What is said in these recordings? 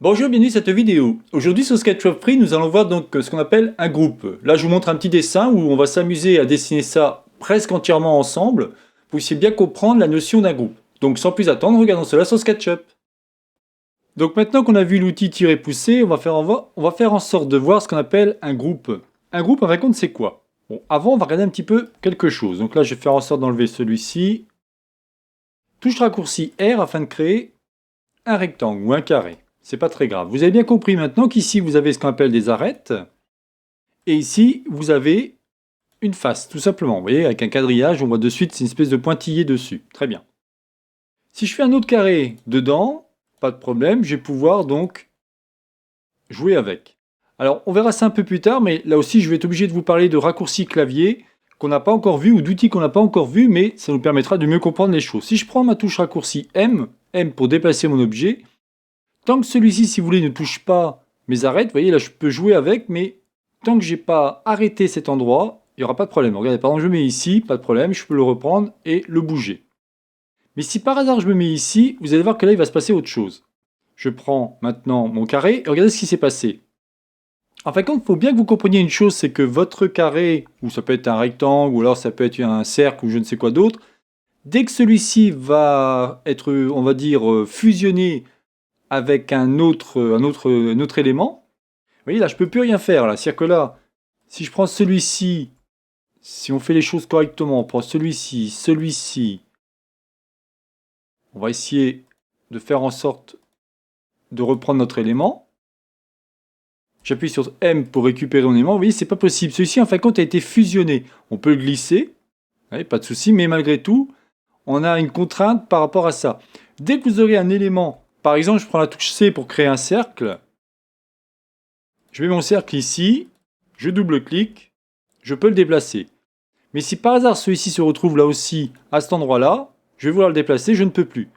Bonjour, bienvenue à cette vidéo. Aujourd'hui sur Sketchup Free, nous allons voir donc ce qu'on appelle un groupe. Là, je vous montre un petit dessin où on va s'amuser à dessiner ça presque entièrement ensemble pour que vous puissiez bien comprendre la notion d'un groupe. Donc sans plus attendre, regardons cela sur SketchUp. Donc maintenant qu'on a vu l'outil tirer-pousser, on va faire en sorte de voir ce qu'on appelle un groupe. Un groupe, en fin de compte, c'est quoi? Bon, avant, on va regarder un petit peu quelque chose. Donc là, je vais faire en sorte d'enlever celui-ci. Touche raccourci R afin de créer un rectangle ou un carré. C'est pas très grave. Vous avez bien compris maintenant qu'ici vous avez ce qu'on appelle des arêtes. Et ici vous avez une face, tout simplement. Vous voyez, avec un quadrillage, on voit de suite, c'est une espèce de pointillé dessus. Très bien. Si je fais un autre carré dedans, pas de problème, je vais pouvoir donc jouer avec. Alors on verra ça un peu plus tard, mais là aussi je vais être obligé de vous parler de raccourcis clavier qu'on n'a pas encore vu ou d'outils qu'on n'a pas encore vu, mais ça nous permettra de mieux comprendre les choses. Si je prends ma touche raccourci M pour déplacer mon objet, tant que celui-ci, si vous voulez, ne touche pas mes arêtes, vous voyez, là, je peux jouer avec, mais tant que j'ai pas arrêté cet endroit, il n'y aura pas de problème. Regardez, par exemple, je me mets ici, pas de problème, je peux le reprendre et le bouger. Mais si par hasard je me mets ici, vous allez voir que là, il va se passer autre chose. Je prends maintenant mon carré et regardez ce qui s'est passé. En fin de compte, il faut bien que vous compreniez une chose, c'est que votre carré, ou ça peut être un rectangle, ou alors ça peut être un cercle, ou je ne sais quoi d'autre, dès que celui-ci va être, on va dire, fusionné avec un autre élément, vous voyez là je peux plus rien faire là. C'est-à-dire que là, si je prends celui-ci, si on fait les choses correctement, on prend celui-ci, on va essayer de faire en sorte de reprendre notre élément. J'appuie sur M pour récupérer mon élément. Vous voyez, c'est pas possible. Celui-ci, en fin de compte, a été fusionné. On peut le glisser, pas de souci, mais malgré tout, on a une contrainte par rapport à ça. Dès que vous aurez un élément, par exemple, je prends la touche C pour créer un cercle, je mets mon cercle ici, je double-clique, je peux le déplacer. Mais si par hasard celui-ci se retrouve là aussi, à cet endroit-là, je vais vouloir le déplacer, je ne peux plus.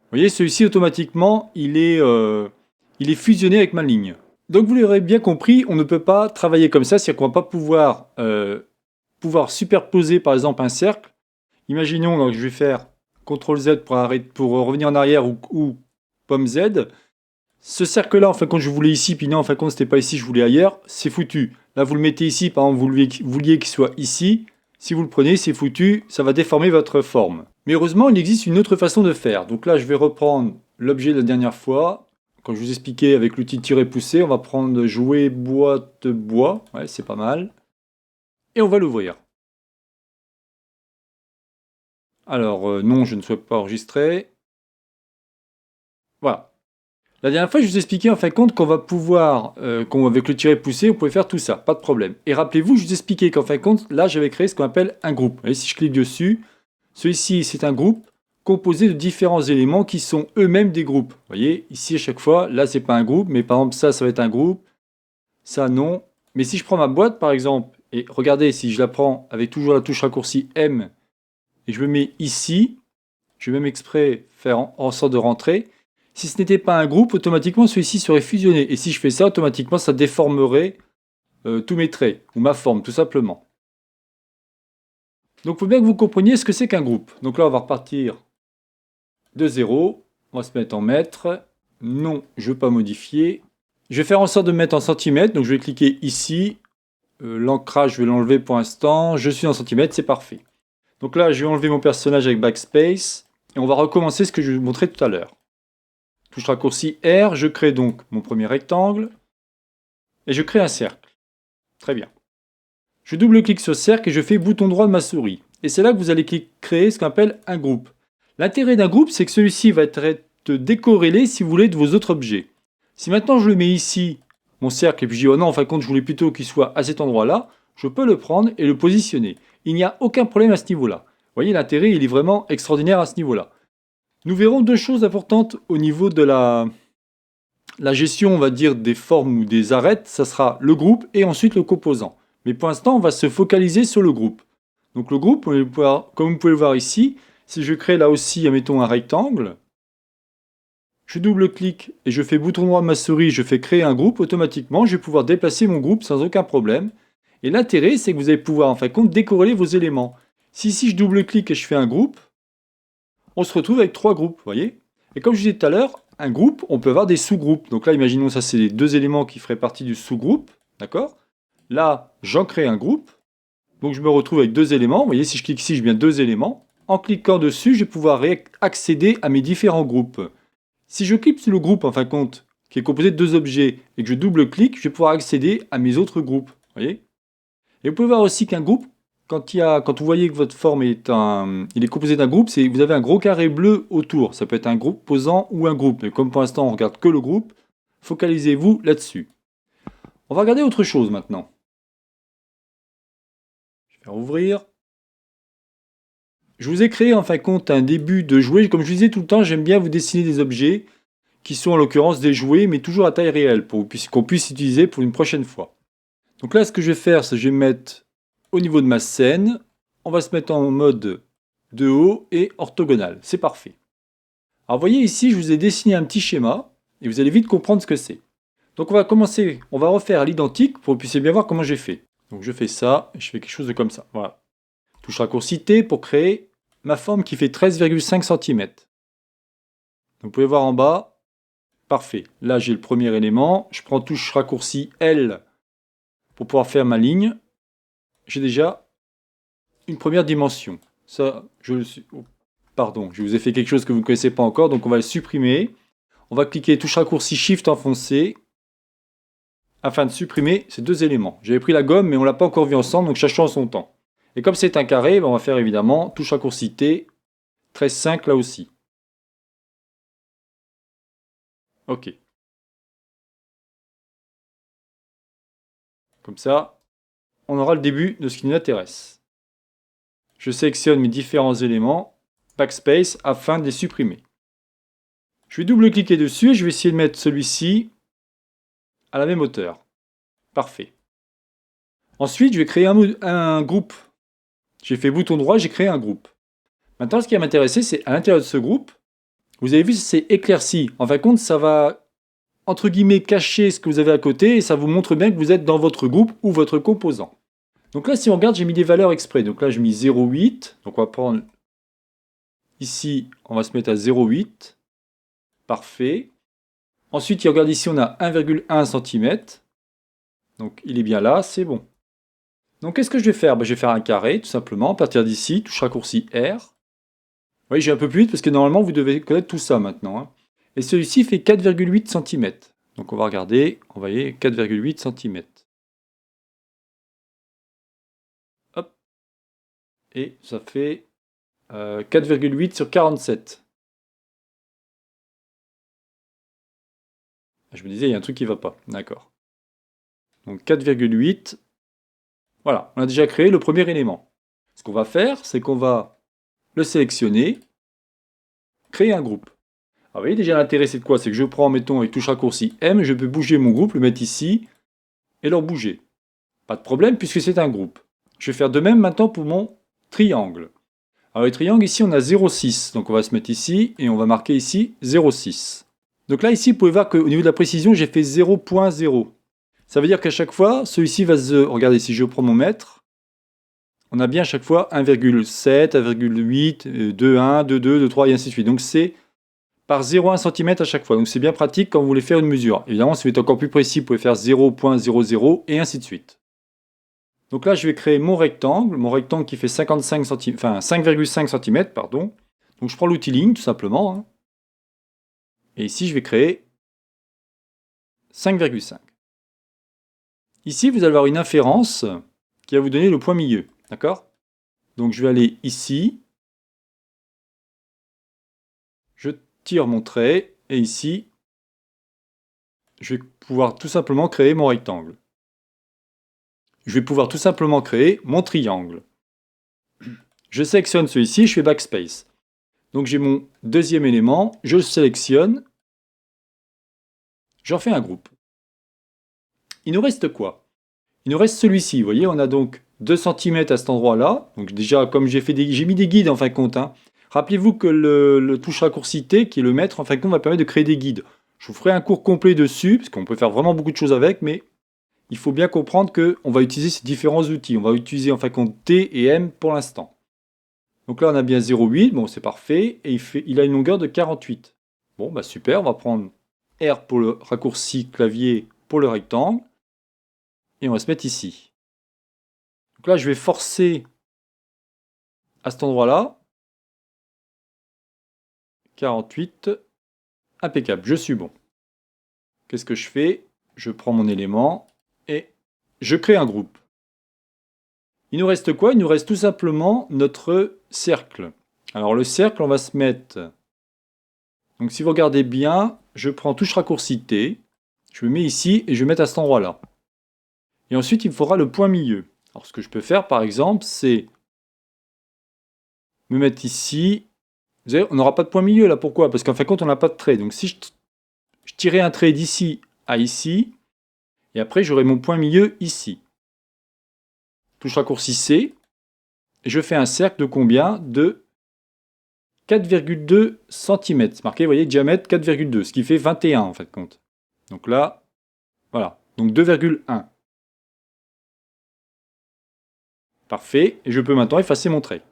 Vous voyez, celui-ci automatiquement, il est fusionné avec ma ligne. Donc vous l'aurez bien compris, on ne peut pas travailler comme ça, c'est-à-dire qu'on ne va pas pouvoir superposer par exemple un cercle. Imaginons, donc je vais faire CTRL Z pour revenir en arrière ou pomme Z. Ce cercle-là, en fin de compte, je voulais ici, puis non, en fin de compte, c'était pas ici, je voulais ailleurs, c'est foutu. Là, vous le mettez ici, par exemple, vous vouliez qu'il soit ici. Si vous le prenez, c'est foutu, ça va déformer votre forme. Mais heureusement, il existe une autre façon de faire. Donc là, je vais reprendre l'objet de la dernière fois. Quand je vous expliquais avec l'outil tirer-pousser, on va prendre jouer boîte bois. Ouais, c'est pas mal. Et on va l'ouvrir. Alors, non, je ne souhaite pas enregistrer. Voilà. La dernière fois, je vous expliquais en fin de compte qu'on va pouvoir, avec le tirer-pousser, vous pouvez faire tout ça, pas de problème. Et rappelez-vous, je vous expliquais qu'en fin de compte, là, j'avais créé ce qu'on appelle un groupe. Et si je clique dessus, celui-ci, c'est un groupe composé de différents éléments qui sont eux-mêmes des groupes. Vous voyez, ici, à chaque fois, là, c'est pas un groupe, mais par exemple, ça va être un groupe, ça, non. Mais si je prends ma boîte, par exemple, et regardez, si je la prends avec toujours la touche raccourci M, et je me mets ici, je vais même exprès faire en sorte de rentrer. Si ce n'était pas un groupe, automatiquement celui-ci serait fusionné. Et si je fais ça, automatiquement ça déformerait tous mes traits, ou ma forme, tout simplement. Donc il faut bien que vous compreniez ce que c'est qu'un groupe. Donc là, on va repartir de 0. On va se mettre en mètres. Non, je ne veux pas modifier. Je vais faire en sorte de mettre en centimètres. Donc je vais cliquer ici. L'ancrage, je vais l'enlever pour l'instant. Je suis en centimètres, c'est parfait. Donc là, je vais enlever mon personnage avec backspace. Et on va recommencer ce que je vous montrais tout à l'heure. Touche raccourci R, je crée donc mon premier rectangle et je crée un cercle. Très bien. Je double-clique sur cercle et je fais bouton droit de ma souris. Et c'est là que vous allez créer ce qu'on appelle un groupe. L'intérêt d'un groupe, c'est que celui-ci va être décorrélé, si vous voulez, de vos autres objets. Si maintenant je le mets ici, mon cercle, et puis je dis oh non, en fin de compte, je voulais plutôt qu'il soit à cet endroit-là, je peux le prendre et le positionner. Il n'y a aucun problème à ce niveau-là. Vous voyez, l'intérêt, il est vraiment extraordinaire à ce niveau-là. Nous verrons deux choses importantes au niveau de la gestion, on va dire, des formes ou des arêtes. Ça sera le groupe et ensuite le composant. Mais pour l'instant, on va se focaliser sur le groupe. Donc le groupe, comme vous pouvez le voir ici, si je crée là aussi, admettons, un rectangle, je double-clique et je fais bouton droit de ma souris, je fais créer un groupe, automatiquement, je vais pouvoir déplacer mon groupe sans aucun problème. Et l'intérêt, c'est que vous allez pouvoir, en fin de compte, décorréler vos éléments. Si ici, je double-clique et je fais un groupe, on se retrouve avec trois groupes, vous voyez. Et comme je disais tout à l'heure, un groupe, on peut avoir des sous-groupes. Donc là, imaginons ça, c'est les deux éléments qui feraient partie du sous-groupe, d'accord? Là, j'en crée un groupe. Donc je me retrouve avec deux éléments. Vous voyez, si je clique ici, j'ai bien deux éléments. En cliquant dessus, je vais pouvoir accéder à mes différents groupes. Si je clique sur le groupe, en fin de compte, qui est composé de deux objets, et que je double-clique, je vais pouvoir accéder à mes autres groupes. Vous voyez? Et vous pouvez voir aussi qu'un groupe, quand vous voyez que votre forme il est composé d'un groupe, c'est vous avez un gros carré bleu autour. Ça peut être un groupe posant ou un groupe. Mais comme pour l'instant, on regarde que le groupe, focalisez-vous là-dessus. On va regarder autre chose maintenant. Je vais ouvrir. Je vous ai créé en fin de compte un début de jouet. Comme je vous disais tout le temps, j'aime bien vous dessiner des objets qui sont en l'occurrence des jouets, mais toujours à taille réelle, pour qu'on puisse utiliser pour une prochaine fois. Donc là, ce que je vais faire, c'est que je vais mettre au niveau de ma scène, on va se mettre en mode de haut et orthogonal. C'est parfait. Alors vous voyez ici, je vous ai dessiné un petit schéma, et vous allez vite comprendre ce que c'est. Donc on va commencer, on va refaire l'identique pour que vous puissiez bien voir comment j'ai fait. Donc je fais ça, et je fais quelque chose de comme ça. Voilà. Touche raccourci T pour créer ma forme qui fait 13,5 cm. Donc vous pouvez voir en bas, parfait. Là j'ai le premier élément, je prends touche raccourci L pour pouvoir faire ma ligne. J'ai déjà une première dimension. Ça, pardon, je vous ai fait quelque chose que vous ne connaissez pas encore, donc on va le supprimer. On va cliquer touche raccourci Shift enfoncé afin de supprimer ces deux éléments. J'avais pris la gomme, mais on ne l'a pas encore vu ensemble, donc cherchons en son temps. Et comme c'est un carré, on va faire évidemment touche raccourci T, 13,5 là aussi. Ok. Comme ça, on aura le début de ce qui nous intéresse. Je sélectionne mes différents éléments, backspace, afin de les supprimer. Je vais double-cliquer dessus et je vais essayer de mettre celui-ci à la même hauteur. Parfait. Ensuite, je vais créer un groupe. J'ai fait bouton droit, j'ai créé un groupe. Maintenant, ce qui va m'intéresser, c'est à l'intérieur de ce groupe, vous avez vu, c'est éclairci. En fin de compte, ça va, entre guillemets, cacher ce que vous avez à côté et ça vous montre bien que vous êtes dans votre groupe ou votre composant. Donc là, si on regarde, j'ai mis des valeurs exprès. Donc là, j'ai mis 0,8. Donc on va prendre ici, on va se mettre à 0,8. Parfait. Ensuite, regarde ici, on a 1,1 cm. Donc il est bien là, c'est bon. Donc qu'est-ce que je vais faire? Je vais faire un carré, tout simplement, à partir d'ici, touche raccourci R. Oui, j'ai un peu plus vite parce que normalement, vous devez connaître tout ça maintenant. Et celui-ci fait 4,8 cm. Donc on va regarder, on va voir 4,8 cm. Hop. Et ça fait 4,8 sur 47. Je me disais, il y a un truc qui ne va pas. D'accord. Donc 4,8. Voilà, on a déjà créé le premier élément. Ce qu'on va faire, c'est qu'on va le sélectionner, créer un groupe. Alors, vous voyez déjà l'intérêt, c'est de quoi? C'est que je prends, mettons, avec touche raccourci M, je peux bouger mon groupe, le mettre ici, et le bouger. Pas de problème, puisque c'est un groupe. Je vais faire de même maintenant pour mon triangle. Alors, le triangle, ici, on a 0,6. Donc, on va se mettre ici, et on va marquer ici 0,6. Donc là, ici, vous pouvez voir qu'au niveau de la précision, j'ai fait 0,0. Ça veut dire qu'à chaque fois, celui-ci va se... Regardez, si je prends mon mètre, on a bien à chaque fois 1,7, 1,8, 2,1, 2,2, 2,3 et ainsi de suite. Donc c'est par 0,1 cm à chaque fois. Donc c'est bien pratique quand vous voulez faire une mesure. Évidemment, si vous êtes encore plus précis, vous pouvez faire 0,00 et ainsi de suite. Donc là, je vais créer mon rectangle qui fait 55 cm, enfin 5,5 cm, pardon. Donc je prends l'outil ligne, tout simplement. Et ici, je vais créer 5,5. Ici, vous allez avoir une inférence qui va vous donner le point milieu. D'accord? Donc je vais aller ici. Je tire mon trait. Et ici, je vais pouvoir tout simplement créer mon rectangle. Je vais pouvoir tout simplement créer mon triangle. Je sélectionne celui-ci, je fais backspace. Donc j'ai mon deuxième élément, je le sélectionne. J'en fais un groupe. Il nous reste quoi? Il nous reste celui-ci. Vous voyez, on a donc 2 cm à cet endroit-là. Donc déjà, comme j'ai mis des guides en fin de compte. Rappelez-vous que le touche raccourci T, qui est le maître, en fin de compte, va permettre de créer des guides. Je vous ferai un cours complet dessus, parce qu'on peut faire vraiment beaucoup de choses avec, mais il faut bien comprendre qu'on va utiliser ces différents outils. On va utiliser en fin de compte T et M pour l'instant. Donc là, on a bien 0,8, bon, c'est parfait, et il a une longueur de 48. Bon, bah super, on va prendre R pour le raccourci clavier pour le rectangle. Et on va se mettre ici. Donc là, je vais forcer à cet endroit-là. 48. Impeccable, je suis bon. Qu'est-ce que je fais? Je prends mon élément et je crée un groupe. Il nous reste quoi? Il nous reste tout simplement notre cercle. Alors le cercle, on va se mettre... Donc si vous regardez bien, je prends touche raccourci T, je le mets ici et je vais mettre à cet endroit-là. Et ensuite, il me faudra le point milieu. Alors ce que je peux faire par exemple, c'est me mettre ici. Vous voyez, on n'aura pas de point milieu là, pourquoi? Parce qu'en fin de compte, on n'a pas de trait. Donc si je tirais un trait d'ici à ici, et après j'aurai mon point milieu ici. Touche raccourci C, et je fais un cercle de combien? De 4,2 cm. C'est marqué, vous voyez, diamètre 4,2, ce qui fait 21 en fait compte. Donc là, voilà. Donc 2,1. Parfait. Et je peux maintenant effacer mon trait.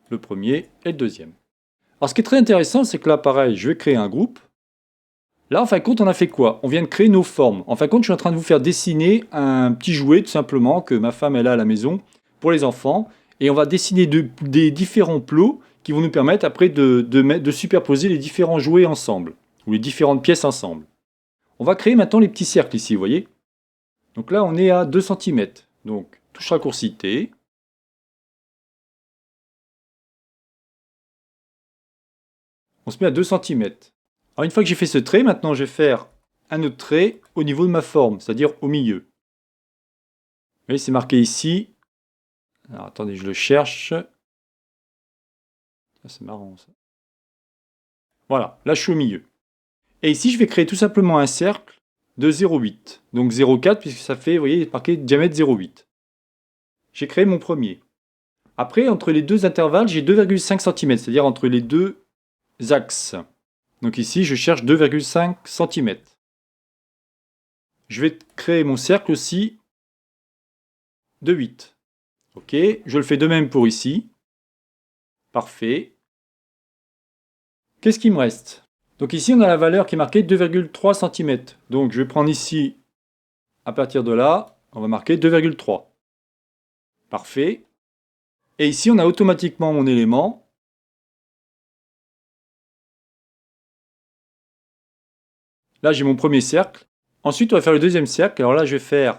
Le premier et le deuxième. Alors ce qui est très intéressant, c'est que là, pareil, je vais créer un groupe. Là, en fin de compte, on a fait quoi? On vient de créer nos formes. En fin de compte, je suis en train de vous faire dessiner un petit jouet, tout simplement, que ma femme elle a à la maison pour les enfants. Et on va dessiner des différents plots qui vont nous permettre après de superposer les différents jouets ensemble, ou les différentes pièces ensemble. On va créer maintenant les petits cercles ici, vous voyez? Donc là, on est à 2 cm. Donc, touche raccourci T. On se met à 2 cm. Alors une fois que j'ai fait ce trait, maintenant je vais faire un autre trait au niveau de ma forme, c'est-à-dire au milieu. Vous voyez, c'est marqué ici. Alors attendez, je le cherche. C'est marrant ça. Voilà, là je suis au milieu. Et ici, je vais créer tout simplement un cercle de 0,8. Donc 0,4 puisque ça fait, vous voyez, marqué diamètre 0,8. J'ai créé mon premier. Après, entre les deux intervalles, j'ai 2,5 cm, c'est-à-dire entre les deux axes. Donc ici, je cherche 2,5 cm. Je vais créer mon cercle aussi de 8. Ok, je le fais de même pour ici. Parfait. Qu'est-ce qu'il me reste? Donc ici, on a la valeur qui est marquée 2,3 cm. Donc je vais prendre ici, à partir de là, on va marquer 2,3. Parfait. Et ici, on a automatiquement mon élément. Là, j'ai mon premier cercle. Ensuite, on va faire le deuxième cercle. Alors là, je vais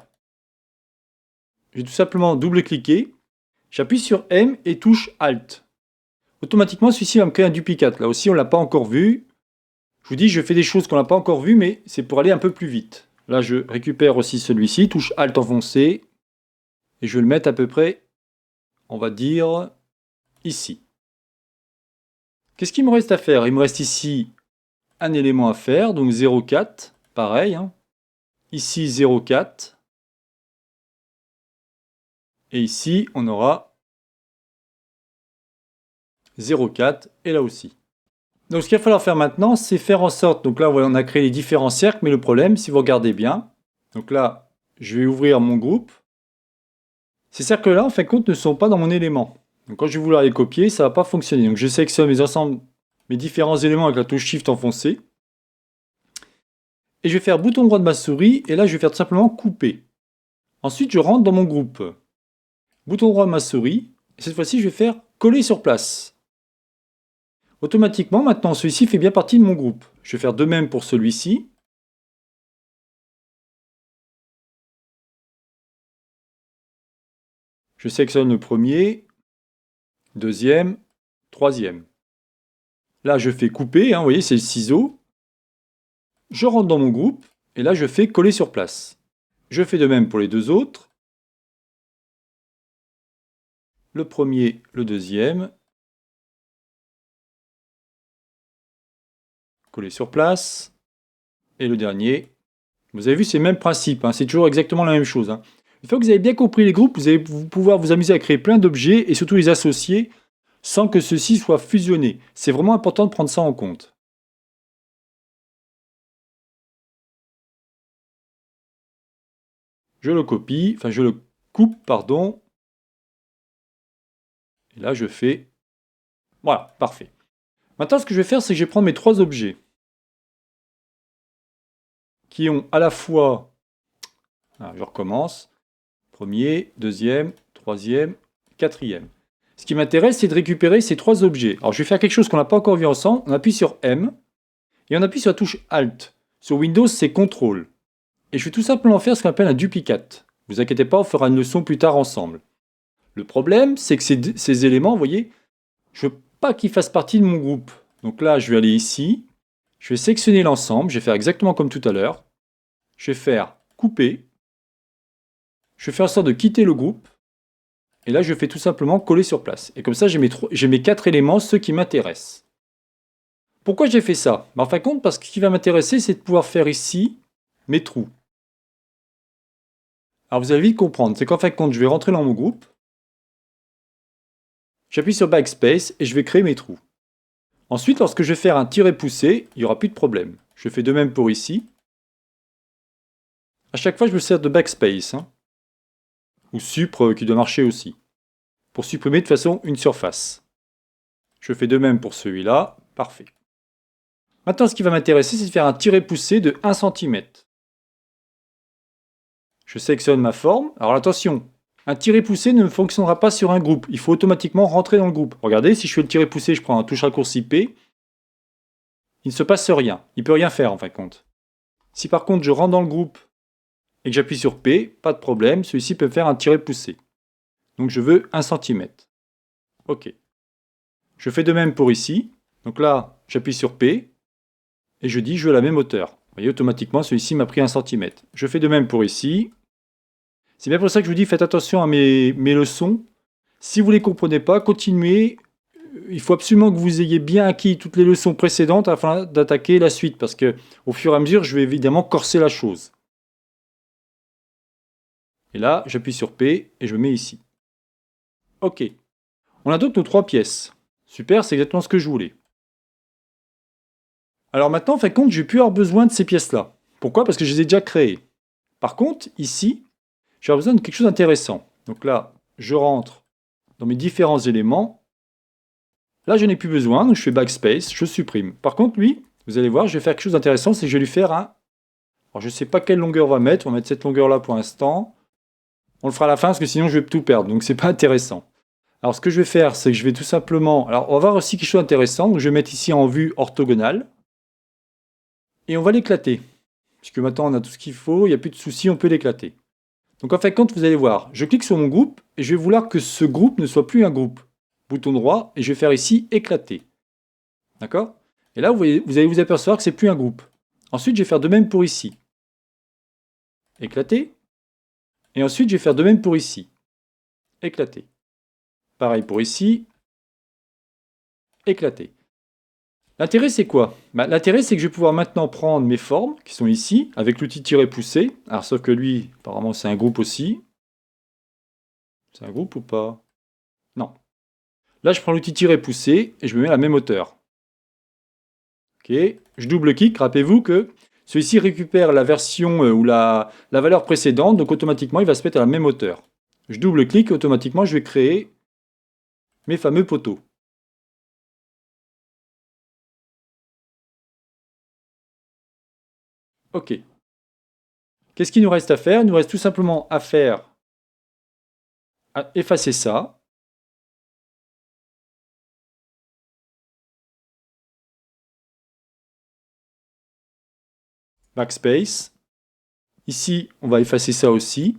tout simplement double-cliquer. J'appuie sur M et touche Alt. Automatiquement, celui-ci va me créer un duplicate. Là aussi, on ne l'a pas encore vu. Je vous dis, je fais des choses qu'on n'a pas encore vues, mais c'est pour aller un peu plus vite. Là, je récupère aussi celui-ci, touche Alt enfoncé. Et je vais le mettre à peu près, on va dire, ici. Qu'est-ce qu'il me reste à faire? Il me reste ici un élément à faire, donc 0,4, pareil. Hein. Ici 0,4. Et ici, on aura 0,4 et là aussi. Donc ce qu'il va falloir faire maintenant, c'est faire en sorte, donc là on a créé les différents cercles, mais le problème, si vous regardez bien, donc là, je vais ouvrir mon groupe. Ces cercles-là, en fin de compte, ne sont pas dans mon élément. Donc quand je vais vouloir les copier, ça ne va pas fonctionner. Donc je sélectionne mes différents éléments avec la touche Shift enfoncée. Et je vais faire bouton droit de ma souris, et là je vais faire tout simplement couper. Ensuite, je rentre dans mon groupe. Bouton droit de ma souris, et cette fois-ci, je vais faire coller sur place. Automatiquement, maintenant, celui-ci fait bien partie de mon groupe. Je vais faire de même pour celui-ci. Je sélectionne le premier, deuxième, troisième. Là, je fais couper, hein, vous voyez, c'est le ciseau. Je rentre dans mon groupe, et là, je fais coller sur place. Je fais de même pour les deux autres. Le premier, le deuxième. Coller sur place. Et le dernier. Vous avez vu, c'est le même principe, hein, c'est toujours exactement la même chose. Hein. Une fois que vous avez bien compris les groupes, vous allez pouvoir vous amuser à créer plein d'objets et surtout les associer sans que ceux-ci soient fusionnés. C'est vraiment important de prendre ça en compte. Je le copie, enfin je le coupe, pardon. Et là je fais... Voilà, parfait. Maintenant, ce que je vais faire, c'est que je vais prendre mes trois objets qui ont à la fois, je recommence, premier, deuxième, troisième, quatrième. Ce qui m'intéresse, c'est de récupérer ces trois objets. Alors, je vais faire quelque chose qu'on n'a pas encore vu ensemble. On appuie sur M et on appuie sur la touche Alt. Sur Windows, c'est CTRL. Et je vais tout simplement faire ce qu'on appelle un duplicate. Ne vous inquiétez pas, on fera une leçon plus tard ensemble. Le problème, c'est que ces éléments, vous voyez, je ne veux pas qu'ils fassent partie de mon groupe. Donc là, je vais aller ici, je vais sélectionner l'ensemble, je vais faire exactement comme tout à l'heure. Je vais faire couper, je vais faire en sorte de quitter le groupe, et là, je fais tout simplement coller sur place. Et comme ça, j'ai mes quatre éléments, ceux qui m'intéressent. Pourquoi j'ai fait ça? En fin de compte, parce que ce qui va m'intéresser, c'est de pouvoir faire ici mes trous. Alors vous allez vite comprendre, c'est qu'en fin de compte, je vais rentrer dans mon groupe, j'appuie sur Backspace et je vais créer mes trous. Ensuite, lorsque je vais faire un tiret poussé, il n'y aura plus de problème. Je fais de même pour ici. À chaque fois, je me sers de Backspace, ou Supre qui doit marcher aussi, pour supprimer de façon une surface. Je fais de même pour celui-là, parfait. Maintenant, ce qui va m'intéresser, c'est de faire un tiret poussé de 1 cm. Je sélectionne ma forme. Alors attention, un tiret poussé ne fonctionnera pas sur un groupe. Il faut automatiquement rentrer dans le groupe. Regardez, si je fais le tiret poussé, je prends un touche raccourci P, il ne se passe rien. Il ne peut rien faire en fin de compte. Si par contre je rentre dans le groupe et que j'appuie sur P, pas de problème, celui-ci peut faire un tiret poussé. Donc je veux 1 cm. OK. Je fais de même pour ici. Donc là, j'appuie sur P et je dis je veux la même hauteur. Vous voyez, automatiquement, celui-ci m'a pris 1 cm. Je fais de même pour ici. C'est bien pour ça que je vous dis, faites attention à mes leçons. Si vous ne les comprenez pas, continuez. Il faut absolument que vous ayez bien acquis toutes les leçons précédentes afin d'attaquer la suite, parce que au fur et à mesure, je vais évidemment corser la chose. Et là, j'appuie sur P et je mets ici. OK. On a donc nos trois pièces. Super, c'est exactement ce que je voulais. Alors maintenant, en fin de compte, je vais plus avoir besoin de ces pièces-là. Pourquoi? Parce que je les ai déjà créées. Par contre, ici, je vais avoir besoin de quelque chose d'intéressant. Donc là, je rentre dans mes différents éléments. Là, je n'ai plus besoin, donc je fais Backspace, je supprime. Par contre, lui, vous allez voir, je vais faire quelque chose d'intéressant, c'est que je vais lui faire un... Alors, je ne sais pas quelle longueur on va mettre cette longueur-là pour l'instant. On le fera à la fin, parce que sinon, je vais tout perdre, donc c'est pas intéressant. Alors, ce que je vais faire, c'est que je vais tout simplement... Alors, on va voir aussi quelque chose d'intéressant, donc je vais mettre ici en vue orthogonale. Et on va l'éclater. Puisque maintenant, on a tout ce qu'il faut, il n'y a plus de souci, on peut l'éclater. Donc, en fin de compte, vous allez voir, je clique sur mon groupe, et je vais vouloir que ce groupe ne soit plus un groupe. Bouton droit, et je vais faire ici éclater. D'accord? Et là, vous allez vous apercevoir que c'est plus un groupe. Ensuite, je vais faire de même pour ici. Éclater. Et ensuite, je vais faire de même pour ici. Éclater. Pareil pour ici. Éclater. L'intérêt, c'est quoi? L'intérêt, c'est que je vais pouvoir maintenant prendre mes formes, qui sont ici, avec l'outil tirer pousser. Alors, sauf que lui, apparemment, c'est un groupe aussi. C'est un groupe ou pas? Non. Là, je prends l'outil tirer pousser et je me mets à la même hauteur. Ok. Je double-clique. Rappelez-vous que celui-ci récupère la version ou la valeur précédente, donc automatiquement, il va se mettre à la même hauteur. Je double-clique et automatiquement, je vais créer mes fameux poteaux. Ok. Qu'est-ce qu'il nous reste à faire? Il nous reste tout simplement à effacer ça. Backspace. Ici, on va effacer ça aussi.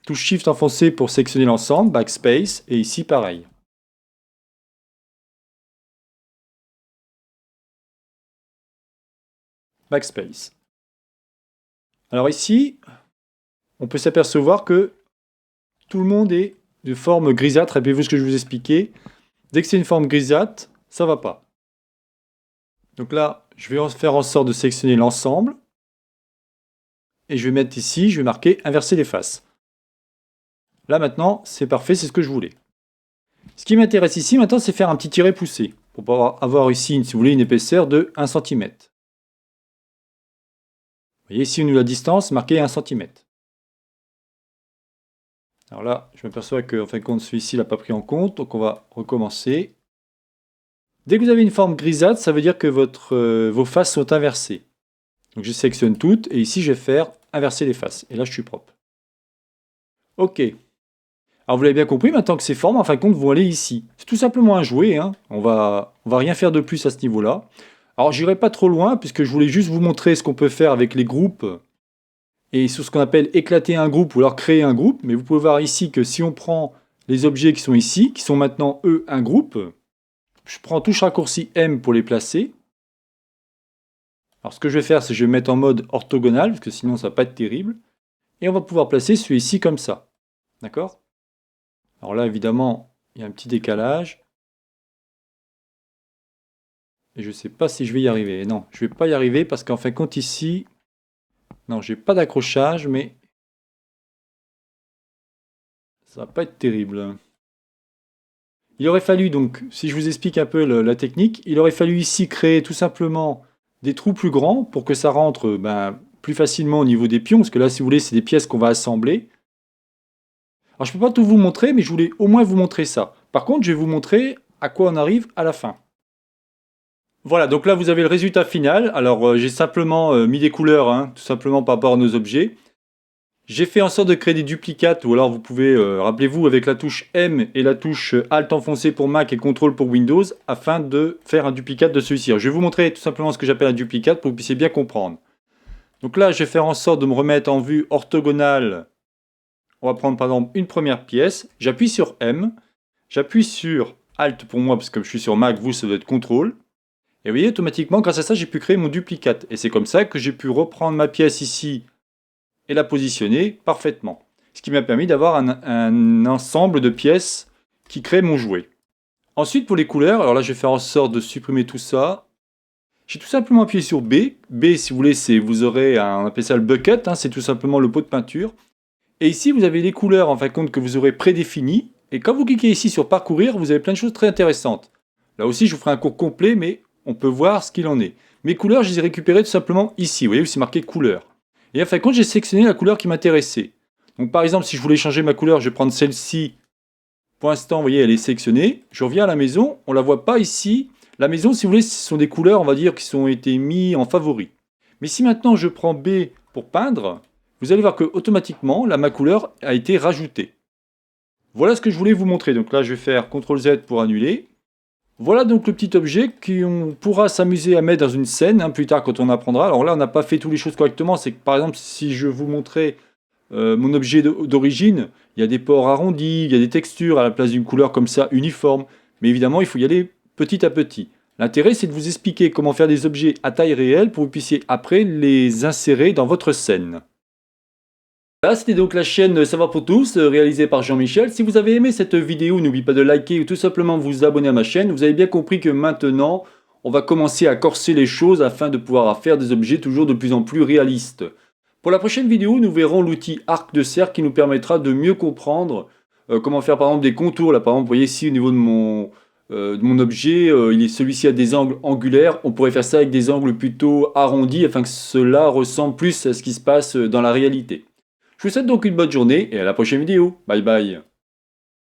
Touche Shift enfoncé pour sélectionner l'ensemble. Backspace. Et ici, pareil. Backspace. Alors ici, on peut s'apercevoir que tout le monde est de forme grisâtre. Rappelez-vous ce que je vous expliquais. Dès que c'est une forme grisâtre, ça ne va pas. Donc là, je vais faire en sorte de sélectionner l'ensemble. Et je vais mettre ici, je vais marquer inverser les faces. Là maintenant, c'est parfait, c'est ce que je voulais. Ce qui m'intéresse ici maintenant, c'est faire un petit tiret poussé. Pour pouvoir avoir ici, si vous voulez, une épaisseur de 1 cm. Vous voyez ici, nous la distance, marquée 1 cm. Alors là, je m'aperçois que, en fin de compte, celui-ci n'a pas pris en compte, donc on va recommencer. Dès que vous avez une forme grisâtre, ça veut dire que vos faces sont inversées. Donc je sélectionne toutes et ici je vais faire inverser les faces. Et là je suis propre. Ok. Alors vous l'avez bien compris, maintenant que ces formes en fin de compte vont aller ici. C'est tout simplement un jouet, hein. On va rien faire de plus à ce niveau-là. Alors j'irai pas trop loin puisque je voulais juste vous montrer ce qu'on peut faire avec les groupes et sur ce qu'on appelle éclater un groupe ou alors créer un groupe. Mais vous pouvez voir ici que si on prend les objets qui sont ici, qui sont maintenant eux un groupe, je prends touche raccourci M pour les placer. Alors ce que je vais faire, c'est que je vais mettre en mode orthogonal, parce que sinon ça va pas être terrible. Et on va pouvoir placer celui-ci comme ça. D'accord? Alors là, évidemment, il y a un petit décalage. Et je ne sais pas si je vais y arriver. Non, je ne vais pas y arriver parce qu'en fin de compte ici, non, j'ai pas d'accrochage, mais ça va pas être terrible. Il aurait fallu donc, si je vous explique un peu la technique, il aurait fallu ici créer tout simplement des trous plus grands pour que ça rentre plus facilement au niveau des pions, parce que là, si vous voulez, c'est des pièces qu'on va assembler. Alors, je ne peux pas tout vous montrer, mais je voulais au moins vous montrer ça. Par contre, je vais vous montrer à quoi on arrive à la fin. Voilà, donc là, vous avez le résultat final. Alors, j'ai simplement mis des couleurs, hein, tout simplement par rapport à nos objets. J'ai fait en sorte de créer des duplicates, ou alors vous pouvez, rappelez-vous, avec la touche M et la touche Alt enfoncée pour Mac et CTRL pour Windows, afin de faire un duplicate de celui-ci. Je vais vous montrer tout simplement ce que j'appelle un duplicate pour que vous puissiez bien comprendre. Donc là, je vais faire en sorte de me remettre en vue orthogonale. On va prendre par exemple une première pièce, j'appuie sur M, j'appuie sur Alt pour moi, parce que comme je suis sur Mac, vous, ça doit être CTRL. Et vous voyez, automatiquement, grâce à ça, j'ai pu créer mon duplicate. Et c'est comme ça que j'ai pu reprendre ma pièce ici et la positionner parfaitement. Ce qui m'a permis d'avoir un ensemble de pièces qui crée mon jouet. Ensuite, pour les couleurs, alors là, je vais faire en sorte de supprimer tout ça. J'ai tout simplement appuyé sur B. B, si vous voulez, vous aurez on appelle ça le bucket, hein, c'est tout simplement le pot de peinture. Et ici, vous avez les couleurs en fin de compte que vous aurez prédéfinies. Et quand vous cliquez ici sur parcourir, vous avez plein de choses très intéressantes. Là aussi, je vous ferai un cours complet, mais on peut voir ce qu'il en est. Mes couleurs, je les ai récupérées tout simplement ici. Vous voyez, c'est marqué couleur. Et en fin de compte, j'ai sélectionné la couleur qui m'intéressait. Donc par exemple, si je voulais changer ma couleur, je vais prendre celle-ci. Pour l'instant, vous voyez, elle est sélectionnée. Je reviens à la maison, on ne la voit pas ici. La maison, si vous voulez, ce sont des couleurs, on va dire, qui ont été mis en favori. Mais si maintenant je prends B pour peindre, vous allez voir que automatiquement, là, ma couleur a été rajoutée. Voilà ce que je voulais vous montrer. Donc là, je vais faire CTRL Z pour annuler. Voilà donc le petit objet qu'on pourra s'amuser à mettre dans une scène, hein, plus tard quand on apprendra. Alors là, on n'a pas fait toutes les choses correctement. C'est que par exemple, si je vous montrais mon objet d'origine, il y a des ports arrondis, il y a des textures à la place d'une couleur comme ça, uniforme. Mais évidemment, il faut y aller petit à petit. L'intérêt, c'est de vous expliquer comment faire des objets à taille réelle pour que vous puissiez après les insérer dans votre scène. Voilà, c'était donc la chaîne Savoir pour tous, réalisée par Jean-Michel. Si vous avez aimé cette vidéo, n'oubliez pas de liker ou tout simplement vous abonner à ma chaîne. Vous avez bien compris que maintenant, on va commencer à corser les choses afin de pouvoir faire des objets toujours de plus en plus réalistes. Pour la prochaine vidéo, nous verrons l'outil arc de cercle qui nous permettra de mieux comprendre comment faire par exemple des contours. Là par exemple, vous voyez ici au niveau de mon objet, celui-ci a des angles angulaires. On pourrait faire ça avec des angles plutôt arrondis afin que cela ressemble plus à ce qui se passe dans la réalité. Je vous souhaite donc une bonne journée et à la prochaine vidéo. Bye bye.